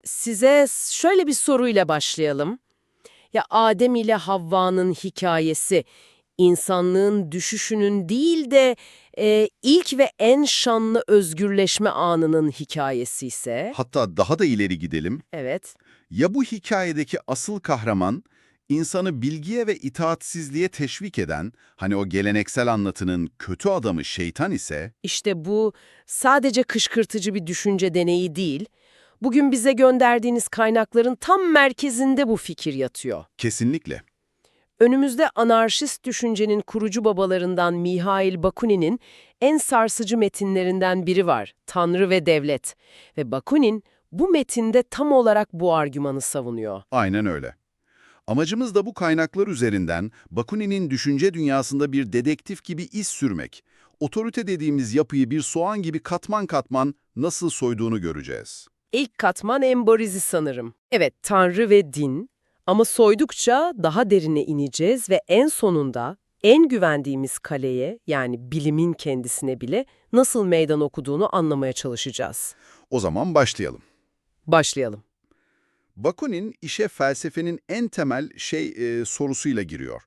Size şöyle bir soruyla başlayalım. Ya Adem ile Havva'nın hikayesi, insanlığın düşüşünün değil de ilk ve en şanlı özgürleşme anının hikayesi ise... Hatta daha da ileri gidelim. Evet, Ya bu hikayedeki asıl kahraman, insanı bilgiye ve itaatsizliğe teşvik eden, hani o geleneksel anlatının kötü adamı şeytan ise, işte bu sadece kışkırtıcı bir düşünce deneyi değil, bugün bize gönderdiğiniz kaynakların tam merkezinde bu fikir yatıyor. kesinlikle. Önümüzde anarşist düşüncenin kurucu babalarından Mihail Bakunin'in en sarsıcı metinlerinden biri var, Tanrı ve Devlet. Ve Bakunin bu metinde tam olarak bu argümanı savunuyor. Aynen öyle. Amacımız da bu kaynaklar üzerinden Bakunin'in düşünce dünyasında bir dedektif gibi iz sürmek. Otorite dediğimiz yapıyı bir soğan gibi katman katman nasıl soyduğunu göreceğiz. İlk katman emborizi sanırım. Evet, Tanrı ve din. Ama soydukça daha derine ineceğiz ve en sonunda en güvendiğimiz kaleye, yani bilimin kendisine bile nasıl meydan okuduğunu anlamaya çalışacağız. O zaman başlayalım. Başlayalım. Bakunin işe felsefenin en temel sorusuyla giriyor.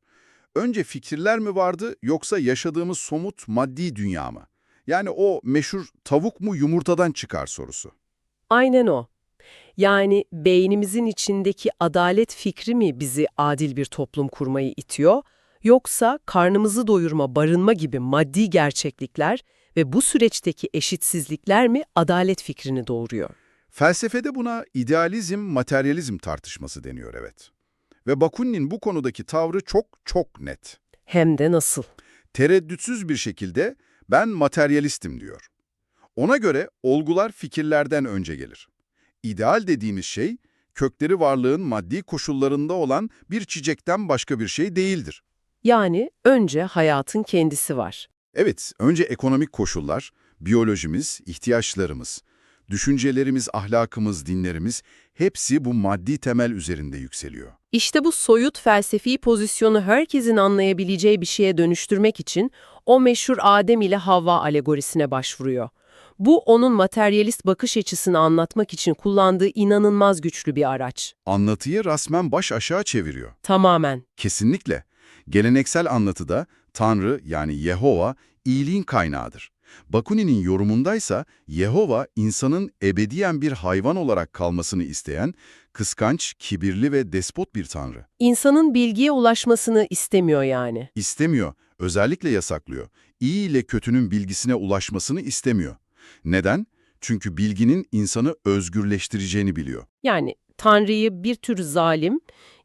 Önce fikirler mi vardı yoksa yaşadığımız somut maddi dünya mı? Yani o meşhur tavuk mu yumurtadan çıkar sorusu. Aynen o. Yani beynimizin içindeki adalet fikri mi bizi adil bir toplum kurmayı itiyor, yoksa karnımızı doyurma, barınma gibi maddi gerçeklikler ve bu süreçteki eşitsizlikler mi adalet fikrini doğuruyor? Felsefede buna idealizm, materyalizm tartışması deniyor, evet. Ve Bakunin'in bu konudaki tavrı çok çok net. Hem de nasıl? Tereddütsüz bir şekilde ben materyalistim diyor. Ona göre olgular fikirlerden önce gelir. İdeal dediğimiz şey, kökleri varlığın maddi koşullarında olan bir çiçekten başka bir şey değildir. Yani önce hayatın kendisi var. Evet, önce ekonomik koşullar, biyolojimiz, ihtiyaçlarımız, düşüncelerimiz, ahlakımız, dinlerimiz hepsi bu maddi temel üzerinde yükseliyor. İşte bu soyut felsefi pozisyonu herkesin anlayabileceği bir şeye dönüştürmek için o meşhur Adem ile Havva alegorisine başvuruyor. Bu onun materyalist bakış açısını anlatmak için kullandığı inanılmaz güçlü bir araç. Anlatıyı resmen baş aşağı çeviriyor. Tamamen. Kesinlikle. Geleneksel anlatıda Tanrı yani Yehova iyiliğin kaynağıdır. Bakunin'in yorumundaysa Yehova insanın ebediyen bir hayvan olarak kalmasını isteyen, kıskanç, kibirli ve despot bir tanrı. İnsanın bilgiye ulaşmasını istemiyor yani. İstemiyor, özellikle yasaklıyor. İyi ile kötünün bilgisine ulaşmasını istemiyor. Neden? Çünkü bilginin insanı özgürleştireceğini biliyor. Yani Tanrı'yı bir tür zalim,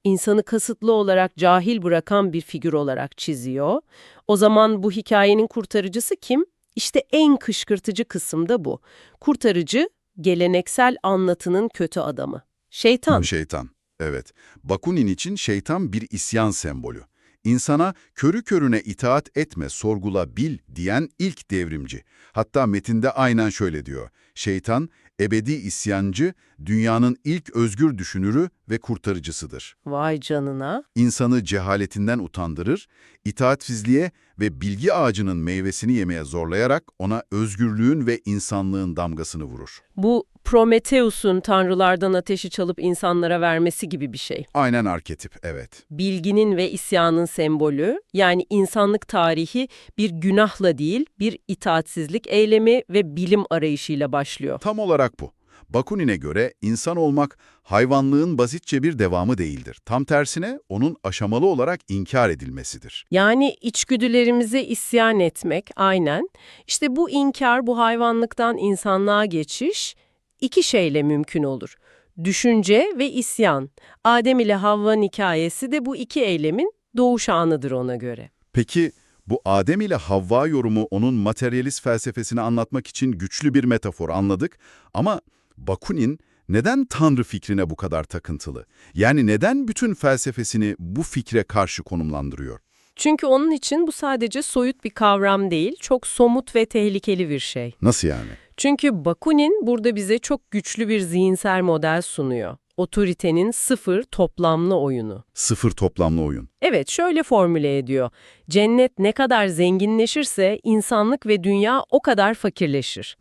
insanı kasıtlı olarak cahil bırakan bir figür olarak çiziyor. O zaman bu hikayenin kurtarıcısı kim? İşte en kışkırtıcı kısım da bu. Kurtarıcı, geleneksel anlatının kötü adamı. Şeytan. Şeytan, evet. Bakunin için şeytan bir isyan sembolü. İnsana körü körüne itaat etme, sorgula, bil diyen ilk devrimci. Hatta metinde aynen şöyle diyor. Şeytan, ebedi isyancı, dünyanın ilk özgür düşünürü ve kurtarıcısıdır. Vay canına. İnsanı cehaletinden utandırır, itaatsizliğe ve bilgi ağacının meyvesini yemeye zorlayarak ona özgürlüğün ve insanlığın damgasını vurur. Bu Prometheus'un tanrılardan ateşi çalıp insanlara vermesi gibi bir şey. Aynen arketip, evet. Bilginin ve isyanın sembolü, yani insanlık tarihi bir günahla değil, bir itaatsizlik eylemi ve bilim arayışıyla başlıyor. Tam olarak bu. Bakunin'e göre insan olmak hayvanlığın basitçe bir devamı değildir. Tam tersine onun aşamalı olarak inkar edilmesidir. Yani içgüdülerimize isyan etmek, aynen. İşte bu inkar, bu hayvanlıktan insanlığa geçiş iki şeyle mümkün olur. Düşünce ve isyan. Adem ile Havva'nın hikayesi de bu iki eylemin doğuş anıdır ona göre. Peki bu Adem ile Havva yorumu onun materyalist felsefesini anlatmak için güçlü bir metafor, anladık. Ama Bakunin neden Tanrı fikrine bu kadar takıntılı? Yani neden bütün felsefesini bu fikre karşı konumlandırıyor? Çünkü onun için bu sadece soyut bir kavram değil, çok somut ve tehlikeli bir şey. Nasıl yani? Çünkü Bakunin burada bize çok güçlü bir zihinsel model sunuyor. Otoritenin sıfır toplamlı oyunu. Sıfır toplamlı oyun. Evet, şöyle formüle ediyor. Cennet ne kadar zenginleşirse insanlık ve dünya o kadar fakirleşir.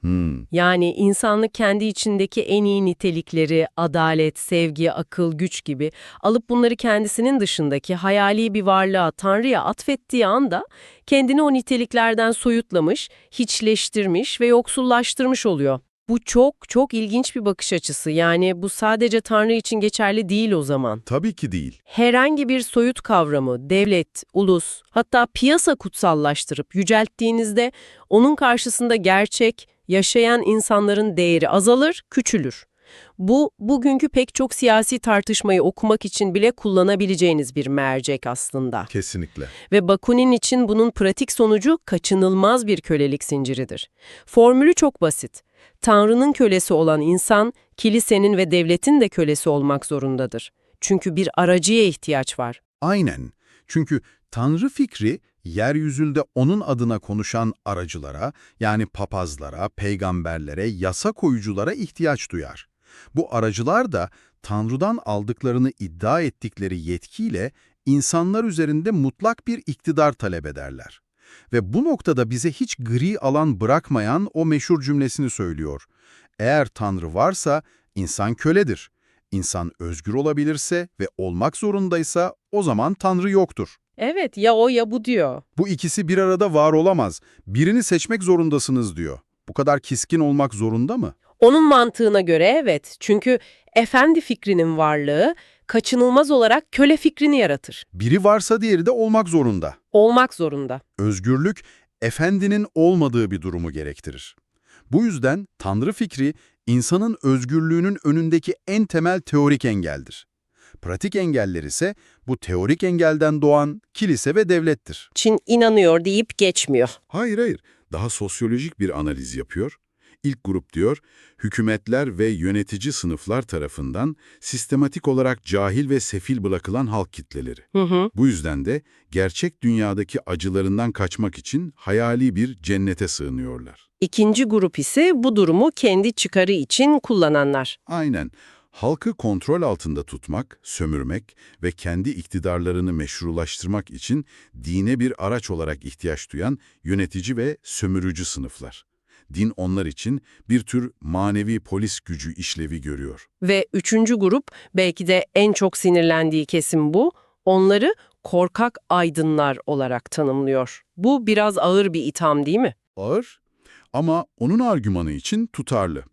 Yani insanlık kendi içindeki en iyi nitelikleri, adalet, sevgi, akıl, güç gibi alıp bunları kendisinin dışındaki hayali bir varlığa, Tanrı'ya atfettiği anda kendini o niteliklerden soyutlamış, hiçleştirmiş ve yoksullaştırmış oluyor. Bu çok çok ilginç bir bakış açısı. Yani bu sadece Tanrı için geçerli değil o zaman. Tabii ki değil. Herhangi bir soyut kavramı, devlet, ulus, hatta piyasa kutsallaştırıp yücelttiğinizde onun karşısında gerçek, yaşayan insanların değeri azalır, küçülür. Bu, bugünkü pek çok siyasi tartışmayı okumak için bile kullanabileceğiniz bir mercek aslında. Kesinlikle. Ve Bakunin için bunun pratik sonucu kaçınılmaz bir kölelik zinciridir. Formülü çok basit. Tanrı'nın kölesi olan insan, kilisenin ve devletin de kölesi olmak zorundadır. Çünkü bir aracıya ihtiyaç var. Aynen. Çünkü Tanrı fikri yeryüzünde onun adına konuşan aracılara, yani papazlara, peygamberlere, yasa koyuculara ihtiyaç duyar. Bu aracılar da Tanrı'dan aldıklarını iddia ettikleri yetkiyle insanlar üzerinde mutlak bir iktidar talep ederler. Ve bu noktada bize hiç gri alan bırakmayan o meşhur cümlesini söylüyor. Eğer Tanrı varsa insan köledir. İnsan özgür olabilirse ve olmak zorundaysa o zaman Tanrı yoktur. Evet, ya o ya bu diyor. Bu ikisi bir arada var olamaz. Birini seçmek zorundasınız diyor. Bu kadar keskin olmak zorunda mı? Onun mantığına göre evet. Çünkü efendi fikrinin varlığı kaçınılmaz olarak köle fikrini yaratır. Biri varsa diğeri de olmak zorunda. Olmak zorunda. Özgürlük, efendinin olmadığı bir durumu gerektirir. Bu yüzden Tanrı fikri, insanın özgürlüğünün önündeki en temel teorik engeldir. Pratik engeller ise bu teorik engelden doğan kilise ve devlettir. Çin inanıyor deyip geçmiyor. Hayır. Daha sosyolojik bir analiz yapıyor. İlk grup diyor, hükümetler ve yönetici sınıflar tarafından sistematik olarak cahil ve sefil bırakılan halk kitleleri. Bu yüzden de gerçek dünyadaki acılarından kaçmak için hayali bir cennete sığınıyorlar. İkinci grup ise bu durumu kendi çıkarı için kullananlar. Aynen. Halkı kontrol altında tutmak, sömürmek ve kendi iktidarlarını meşrulaştırmak için dine bir araç olarak ihtiyaç duyan yönetici ve sömürücü sınıflar. Din onlar için bir tür manevi polis gücü işlevi görüyor. Ve üçüncü grup, belki de en çok sinirlendiği kesim bu, onları korkak aydınlar olarak tanımlıyor. Bu biraz ağır bir itham değil mi? Ağır ama onun argümanı için tutarlı.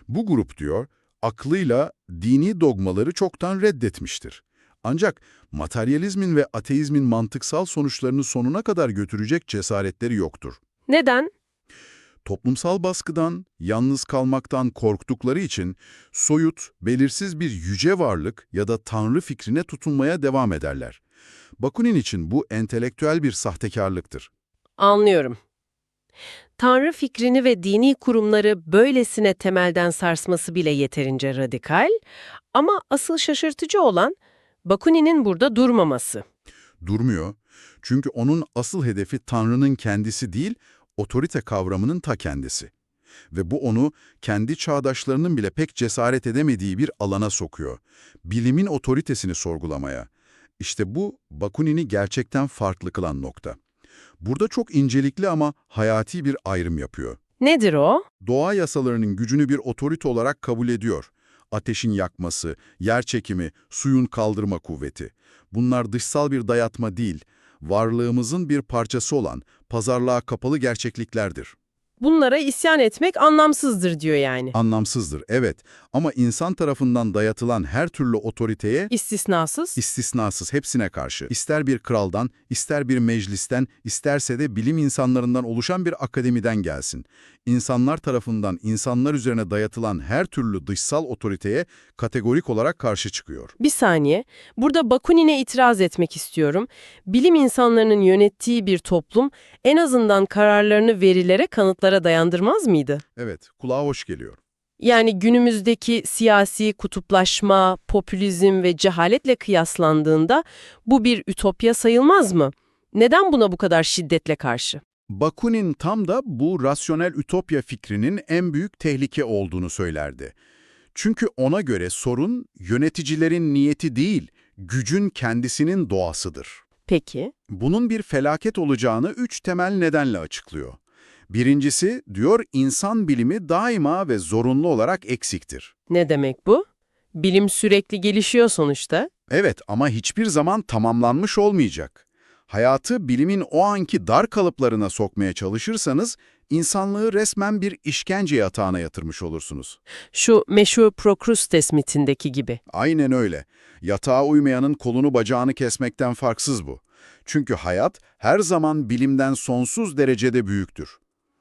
Bu grup diyor, aklıyla dini dogmaları çoktan reddetmiştir. Ancak materyalizmin ve ateizmin mantıksal sonuçlarını sonuna kadar götürecek cesaretleri yoktur. Neden? Toplumsal baskıdan, yalnız kalmaktan korktukları için soyut, belirsiz bir yüce varlık ya da tanrı fikrine tutunmaya devam ederler. Bakunin için bu entelektüel bir sahtekarlıktır. Anlıyorum. Tanrı fikrini ve dini kurumları böylesine temelden sarsması bile yeterince radikal. Ama asıl şaşırtıcı olan Bakunin'in burada durmaması. Durmuyor. Çünkü onun asıl hedefi Tanrı'nın kendisi değil, otorite kavramının ta kendisi. Ve bu onu kendi çağdaşlarının bile pek cesaret edemediği bir alana sokuyor. Bilimin otoritesini sorgulamaya. İşte bu Bakunin'i gerçekten farklı kılan nokta. Burada çok incelikli ama hayati bir ayrım yapıyor. Nedir o? Doğa yasalarının gücünü bir otorite olarak kabul ediyor. Ateşin yakması, yer çekimi, suyun kaldırma kuvveti. Bunlar dışsal bir dayatma değil, varlığımızın bir parçası olan pazarlığa kapalı gerçekliklerdir. Bunlara isyan etmek anlamsızdır diyor yani. Anlamsızdır, evet. Ama insan tarafından dayatılan her türlü otoriteye İstisnasız. istisnasız hepsine karşı, ister bir kraldan, ister bir meclisten, isterse de bilim insanlarından oluşan bir akademiden gelsin. İnsanlar tarafından insanlar üzerine dayatılan her türlü dışsal otoriteye kategorik olarak karşı çıkıyor. Bir saniye. Burada Bakunin'e itiraz etmek istiyorum. Bilim insanlarının yönettiği bir toplum en azından kararlarını verilere, kanıtlara dayandırmaz mıydı? Evet, kulağa hoş geliyor. Yani günümüzdeki siyasi kutuplaşma, popülizm ve cehaletle kıyaslandığında bu bir ütopya sayılmaz mı? Neden buna bu kadar şiddetle karşı? Bakunin tam da bu rasyonel ütopya fikrinin en büyük tehlike olduğunu söylerdi. Çünkü ona göre sorun yöneticilerin niyeti değil, gücün kendisinin doğasıdır. Peki, Bunun bir felaket olacağını 3 temel nedenle açıklıyor. Birincisi, diyor, insan bilimi daima ve zorunlu olarak eksiktir. ne demek bu? Bilim sürekli gelişiyor sonuçta. Evet, ama hiçbir zaman tamamlanmış olmayacak. Hayatı bilimin o anki dar kalıplarına sokmaya çalışırsanız, insanlığı resmen bir işkence yatağına yatırmış olursunuz. Şu meşhur Prokrustes mitindeki gibi. Aynen öyle. Yatağa uymayanın kolunu bacağını kesmekten farksız bu. Çünkü hayat her zaman bilimden sonsuz derecede büyüktür.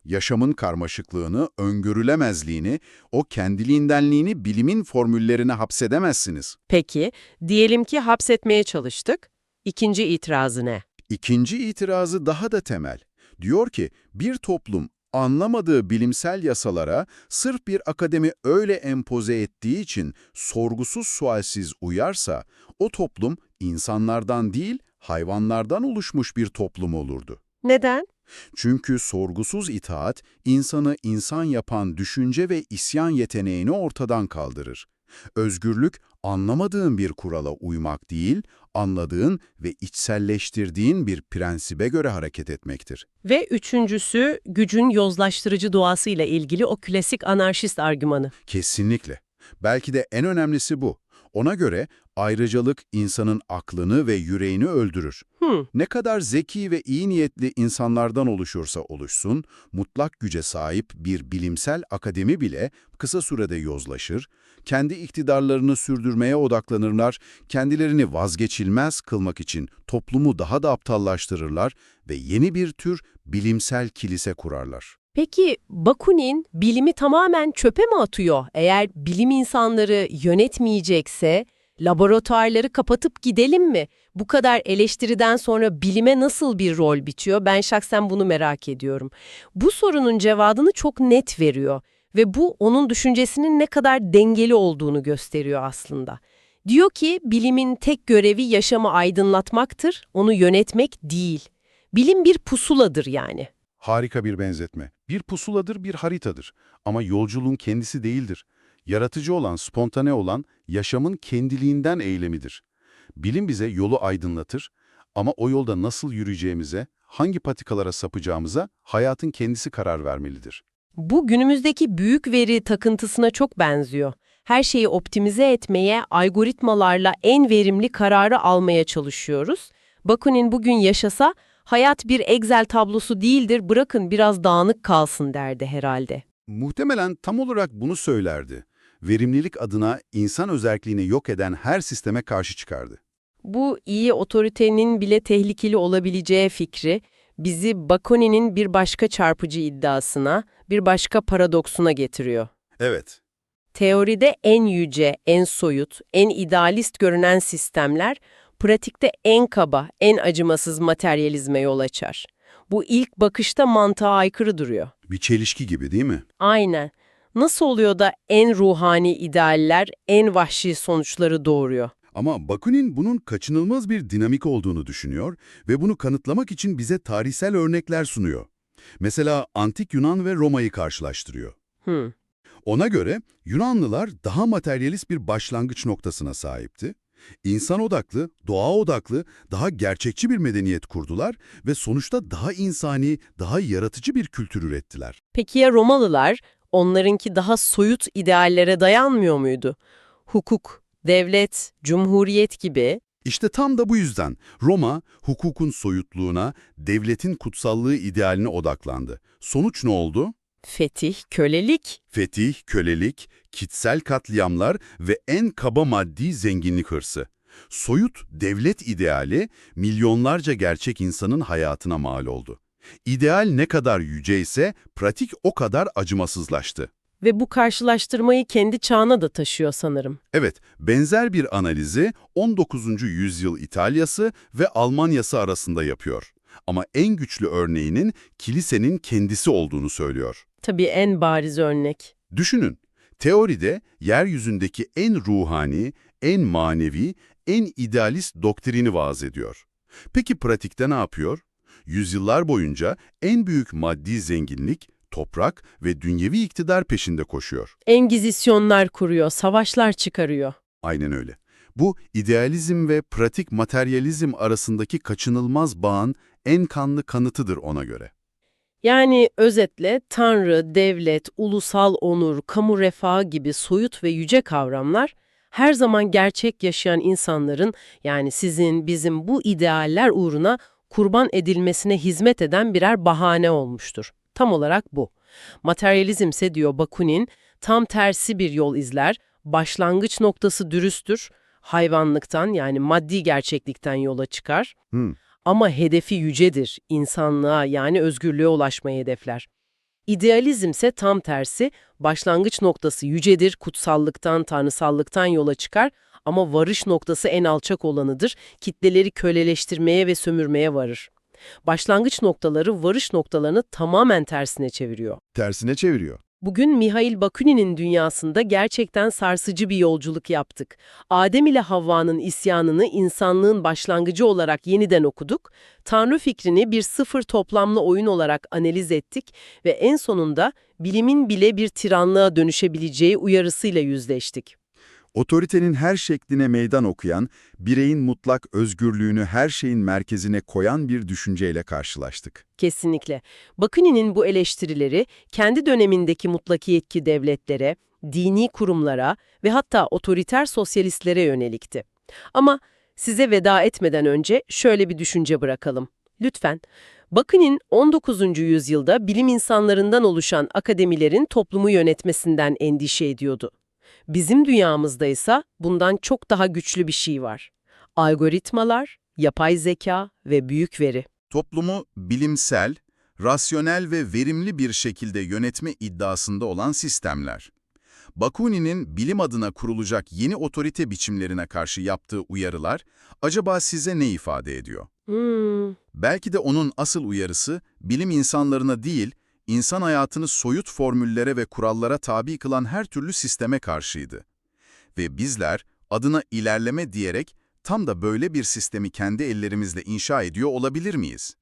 Yaşamın karmaşıklığını, öngörülemezliğini, o kendiliğindenliğini bilimin formüllerine hapsedemezsiniz. Peki, diyelim ki hapsetmeye çalıştık. İkinci itirazı ne? İkinci itirazı daha da temel. Diyor ki, bir toplum anlamadığı bilimsel yasalara sırf bir akademi öyle empoze ettiği için sorgusuz sualsiz uyarsa, o toplum insanlardan değil, hayvanlardan oluşmuş bir toplum olurdu. Neden? Çünkü sorgusuz itaat, insanı insan yapan düşünce ve isyan yeteneğini ortadan kaldırır. Özgürlük, anlamadığın bir kurala uymak değil, anladığın ve içselleştirdiğin bir prensibe göre hareket etmektir. Ve üçüncüsü, gücün yozlaştırıcı doğasıyla ilgili o klasik anarşist argümanı. Kesinlikle. Belki de en önemlisi bu. Ona göre ayrıcalık insanın aklını ve yüreğini öldürür. Ne kadar zeki ve iyi niyetli insanlardan oluşursa oluşsun, mutlak güce sahip bir bilimsel akademi bile kısa sürede yozlaşır, kendi iktidarlarını sürdürmeye odaklanırlar, kendilerini vazgeçilmez kılmak için toplumu daha da aptallaştırırlar ve yeni bir tür bilimsel kilise kurarlar. Peki Bakunin bilimi tamamen çöpe mi atıyor? Eğer bilim insanları yönetmeyecekse laboratuvarları kapatıp gidelim mi? Bu kadar eleştiriden sonra bilime nasıl bir rol bitiyor? Ben şahsen bunu merak ediyorum. Bu sorunun cevabını çok net veriyor ve bu onun düşüncesinin ne kadar dengeli olduğunu gösteriyor aslında. Diyor ki bilimin tek görevi yaşamı aydınlatmaktır, onu yönetmek değil. Bilim bir pusuladır yani. Harika bir benzetme. Bir pusuladır, bir haritadır. Ama yolculuğun kendisi değildir. Yaratıcı olan, spontane olan, yaşamın kendiliğinden eylemidir. Bilim bize yolu aydınlatır ama o yolda nasıl yürüyeceğimize, hangi patikalara sapacağımıza hayatın kendisi karar vermelidir. Bu günümüzdeki büyük veri takıntısına çok benziyor. Her şeyi optimize etmeye, algoritmalarla en verimli kararı almaya çalışıyoruz. Bakunin bugün yaşasa, hayat bir Excel tablosu değildir, bırakın biraz dağınık kalsın derdi herhalde. Muhtemelen tam olarak bunu söylerdi. Verimlilik adına insan özelliğini yok eden her sisteme karşı çıkardı. Bu iyi otoritenin bile tehlikeli olabileceği fikri, bizi Bakunin'in bir başka çarpıcı iddiasına, bir başka paradoksuna getiriyor. Evet. Teoride en yüce, en soyut, en idealist görünen sistemler, pratikte en kaba, en acımasız materyalizme yol açar. Bu ilk bakışta mantığa aykırı duruyor. Bir çelişki gibi değil mi? Aynen. Nasıl oluyor da en ruhani idealler en vahşi sonuçları doğuruyor? Ama Bakunin bunun kaçınılmaz bir dinamik olduğunu düşünüyor ve bunu kanıtlamak için bize tarihsel örnekler sunuyor. Mesela Antik Yunan ve Roma'yı karşılaştırıyor. Ona göre Yunanlılar daha materyalist bir başlangıç noktasına sahipti. İnsan odaklı, doğa odaklı, daha gerçekçi bir medeniyet kurdular ve sonuçta daha insani, daha yaratıcı bir kültür ürettiler. Peki ya Romalılar, onlarınki daha soyut ideallere dayanmıyor muydu? Hukuk, devlet, cumhuriyet gibi. İşte tam da bu yüzden Roma, hukukun soyutluğuna, devletin kutsallığı idealine odaklandı. Sonuç ne oldu? Fetih, kölelik. Fetih, kölelik, kitsel katliamlar ve en kaba maddi zenginlik hırsı. Soyut devlet ideali milyonlarca gerçek insanın hayatına mal oldu. İdeal ne kadar yüceyse pratik o kadar acımasızlaştı. Ve bu karşılaştırmayı kendi çağına da taşıyor sanırım. Evet, benzer bir analizi 19. yüzyıl İtalya'sı ve Almanya'sı arasında yapıyor. Ama en güçlü örneğinin kilisenin kendisi olduğunu söylüyor. Tabii en bariz örnek. Düşünün, teoride yeryüzündeki en ruhani, en manevi, en idealist doktrini vaaz ediyor. Peki pratikte ne yapıyor? Yüzyıllar boyunca en büyük maddi zenginlik, toprak ve dünyevi iktidar peşinde koşuyor. Engizisyonlar kuruyor, savaşlar çıkarıyor. Aynen öyle. Bu, idealizm ve pratik materyalizm arasındaki kaçınılmaz bağın en kanlı kanıtıdır ona göre. Yani özetle tanrı, devlet, ulusal onur, kamu refahı gibi soyut ve yüce kavramlar her zaman gerçek yaşayan insanların, yani sizin, bizim bu idealler uğruna kurban edilmesine hizmet eden birer bahane olmuştur. Tam olarak bu. Materyalizmse diyor Bakunin, tam tersi bir yol izler, başlangıç noktası dürüsttür, hayvanlıktan yani maddi gerçeklikten yola çıkar. Ama hedefi yücedir, insanlığa yani özgürlüğe ulaşmayı hedefler. İdealizm ise tam tersi, başlangıç noktası yücedir, kutsallıktan, tanrısallıktan yola çıkar ama varış noktası en alçak olanıdır, kitleleri köleleştirmeye ve sömürmeye varır. Başlangıç noktaları varış noktalarını tamamen tersine çeviriyor. Tersine çeviriyor. Bugün Mihail Bakunin'in dünyasında gerçekten sarsıcı bir yolculuk yaptık. Adem ile Havva'nın isyanını insanlığın başlangıcı olarak yeniden okuduk, Tanrı fikrini bir sıfır toplamlı oyun olarak analiz ettik ve en sonunda bilimin bile bir tiranlığa dönüşebileceği uyarısıyla yüzleştik. Otoritenin her şekline meydan okuyan, bireyin mutlak özgürlüğünü her şeyin merkezine koyan bir düşünceyle karşılaştık. Kesinlikle. Bakunin'in bu eleştirileri kendi dönemindeki mutlak yetki devletlere, dini kurumlara ve hatta otoriter sosyalistlere yönelikti. Ama size veda etmeden önce şöyle bir düşünce bırakalım. Lütfen, Bakunin 19. yüzyılda bilim insanlarından oluşan akademilerin toplumu yönetmesinden endişe ediyordu. Bizim dünyamızda ise bundan çok daha güçlü bir şey var. Algoritmalar, yapay zeka ve büyük veri. Toplumu bilimsel, rasyonel ve verimli bir şekilde yönetme iddiasında olan sistemler. Bakunin'in bilim adına kurulacak yeni otorite biçimlerine karşı yaptığı uyarılar acaba size ne ifade ediyor? Belki de onun asıl uyarısı bilim insanlarına değil, insan hayatını soyut formüllere ve kurallara tabi kılan her türlü sisteme karşıydı. Ve bizler adına ilerleme diyerek tam da böyle bir sistemi kendi ellerimizle inşa ediyor olabilir miyiz?